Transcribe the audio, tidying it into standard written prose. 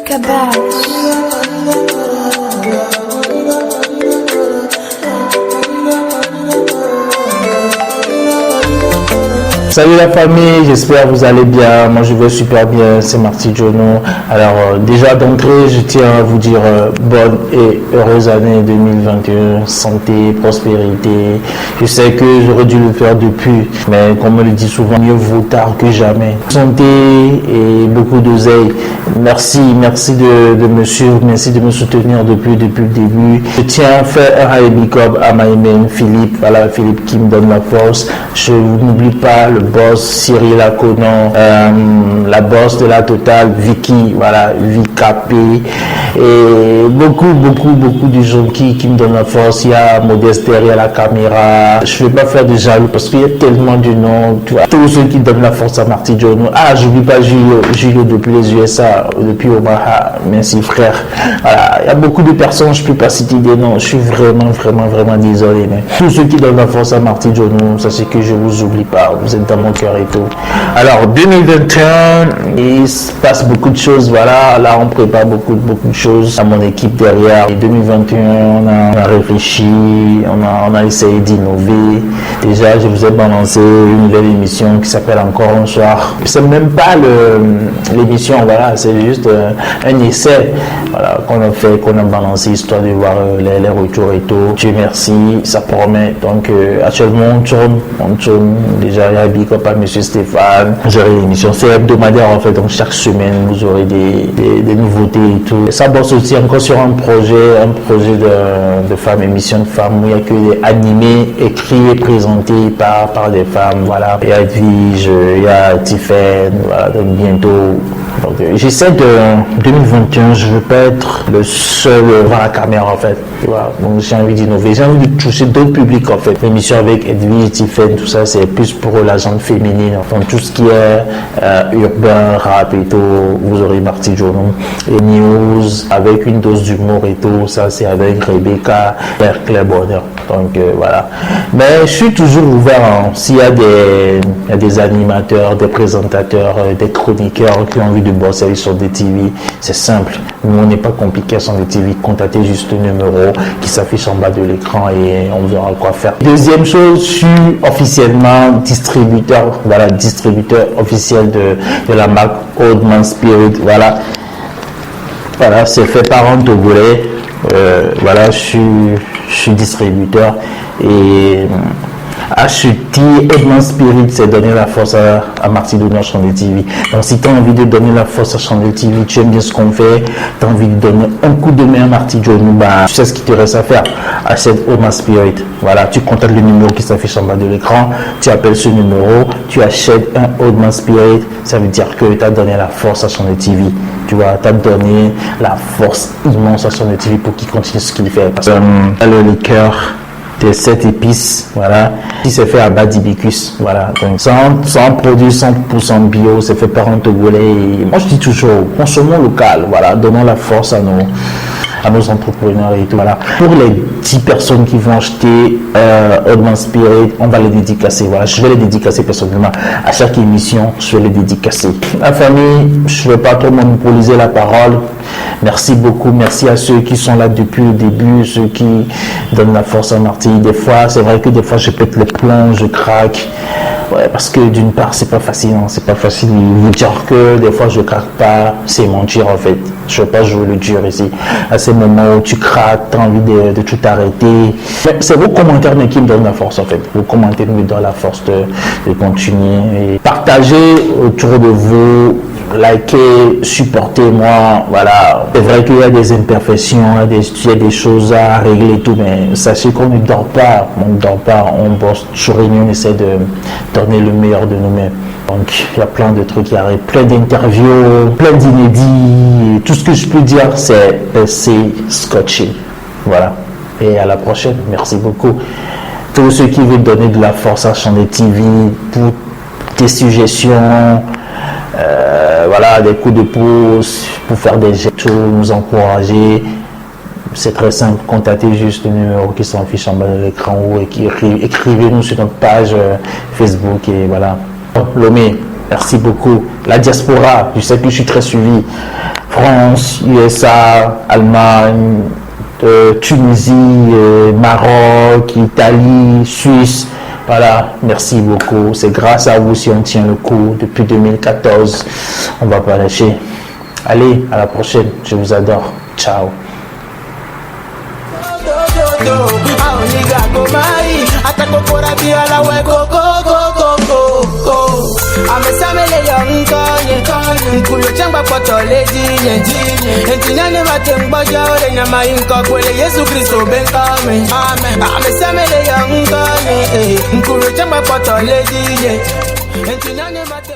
Salut la famille, j'espère que vous allez bien. Moi je vais super bien, c'est Marty Jono. Alors déjà d'entrée, je tiens à vous dire bonne et heureuse année 2021, santé, prospérité. Je sais que j'aurais dû le faire depuis, mais comme on le dit souvent, mieux vaut tard que jamais. Santé et beaucoup d'oseille. Merci de me suivre, merci de me soutenir depuis le début. Je tiens à faire un high big up à my man Philippe, voilà Philippe qui me donne la force. Je n'oublie pas le boss Cyril Akonon, la boss de la Total, Vicky, voilà, VKP, et beaucoup de gens qui me donnent la force. Il y a Modeste derrière la caméra. Je ne vais pas faire de jaloux parce qu'il y a tellement de noms, tu vois. Tous ceux qui donnent la force à Marty Jono. Ah, j'oublie pas Julio depuis les USA, depuis Omaha, merci frère. Voilà, il y a beaucoup de personnes, je ne peux pas citer des noms, je suis vraiment désolé, mais tous ceux qui donnent la force à Marty Jono, sachez que je vous oublie pas, vous êtes dans mon cœur et tout. Alors 2021, il se passe beaucoup de choses, voilà, là on prépare beaucoup de choses à mon équipe derrière. Et 2021, on a réfléchi, on a essayé d'innover. Déjà, je vous ai balancé une nouvelle émission qui s'appelle Encore un soir. C'est même pas l'émission, voilà, c'est juste un essai, voilà, qu'on a fait, qu'on a balancé, histoire de voir les retours et tout. Dieu merci, ça promet. Donc actuellement on tourne déjà. Il y a big up à monsieur Stéphane. J'aurai l'émission, c'est hebdomadaire en fait, donc chaque semaine vous aurez des nouveautés et tout. Et ça bosse aussi encore sur un projet de femmes, émission de femmes, où il n'y a que des animés écrits et présentés par des femmes, voilà. Il y a Edwige, il y a Tiffen, voilà, donc bientôt. Donc j'essaie de 2021, je ne veux pas être le seul devant la caméra en fait, tu vois. Donc j'ai envie d'innover, j'ai envie de toucher d'autres publics en fait. L'émission avec Edwige, Tiffen, tout ça, c'est plus pour la gente féminine. Donc tout ce qui est urbain, rap et tout, vous aurez Marty Jono. Et news avec une dose d'humour et tout, ça c'est avec Rebecca, Claire Bonheur. Donc voilà. Mais je suis toujours ouvert, hein. S'il y a des animateurs, des présentateurs, des chroniqueurs qui ont envie de bosser sur des TV, c'est simple. Nous on n'est pas compliqué sur des TV. Contactez juste le numéro qui s'affiche en bas de l'écran et on verra quoi faire. Deuxième chose, je suis officiellement distributeur, voilà, distributeur officiel de la marque Old Man Spirit, voilà. Voilà, c'est fait par un Togolais. Voilà, je suis distributeur et acheter Old Man Spirit, c'est donner la force à Marty Jono Channel TV. Donc si tu as envie de donner la force à Channel TV, tu aimes bien ce qu'on fait, tu as envie de donner un coup de main à Marty Jono, bah, tu sais ce qu'il te reste à faire. Achète Old Man Spirit. Voilà, tu contactes le numéro qui s'affiche en bas de l'écran, tu appelles ce numéro, tu achètes un Old Man Spirit, ça veut dire que tu as donné la force à Channel TV. Tu vois, tu as donné la force immense à Channel TV pour qu'il continue ce qu'il fait. Parce que le liqueur de 7 épices, voilà, qui c'est fait à bas d'hibiscus, voilà, donc sans produit 100% bio, c'est fait par un Togolais. Et moi je dis toujours, consommons local, voilà, donnons la force à nos entrepreneurs et tout, voilà. Pour les 10 personnes qui vont acheter Old Man Spirit, on va les dédicacer, voilà, je vais les dédicacer personnellement. À chaque émission, je vais les dédicacer. La famille, je ne vais pas trop monopoliser la parole. Merci beaucoup, merci à ceux qui sont là depuis le début, ceux qui donnent la force à Marty. Des fois, c'est vrai que des fois je pète les plombs, je craque. Ouais, parce que d'une part, c'est pas facile, hein, c'est pas facile. Vous dire que des fois je craque pas, c'est mentir en fait. Je veux pas jouer le dur ici. À ces moments où tu craques, tu as envie de tout arrêter. C'est vos commentaires qui me donnent la force en fait. Vos commentaires me donnent la force de continuer. Et partagez autour de vous, likez, supportez-moi. Voilà. C'est vrai qu'il y a des imperfections, il y a des choses à régler et tout, mais sachez qu'on ne dort pas. On ne dort pas, on bosse toujours et on essaie de donner le meilleur de nous-mêmes. Donc il y a plein de trucs qui arrivent, plein d'interviews, plein d'inédits. Tout ce que je peux dire, c'est rester scotché. Voilà. Et à la prochaine. Merci beaucoup. Tous ceux qui veulent donner de la force à Channel TV pour des suggestions, voilà, des coups de pouce, pour faire des gestes, nous encourager. C'est très simple, contactez juste le numéro qui s'affiche en bas de l'écran ou écrivez-nous sur notre page Facebook et voilà. Lomé, merci beaucoup. La diaspora, je sais que je suis très suivi. France, USA, Allemagne, Tunisie, Maroc, Italie, Suisse. Voilà, merci beaucoup. C'est grâce à vous si on tient le coup depuis 2014. On va pas lâcher. Allez, à la prochaine. Je vous adore. Ciao. Amesamele young Nkuyo chamba poto leji Entinyane matemba jore Nyama inka kwele Yesu Kristo benkame Amesamele young Nkuyo chamba poto leji Entinyane matemba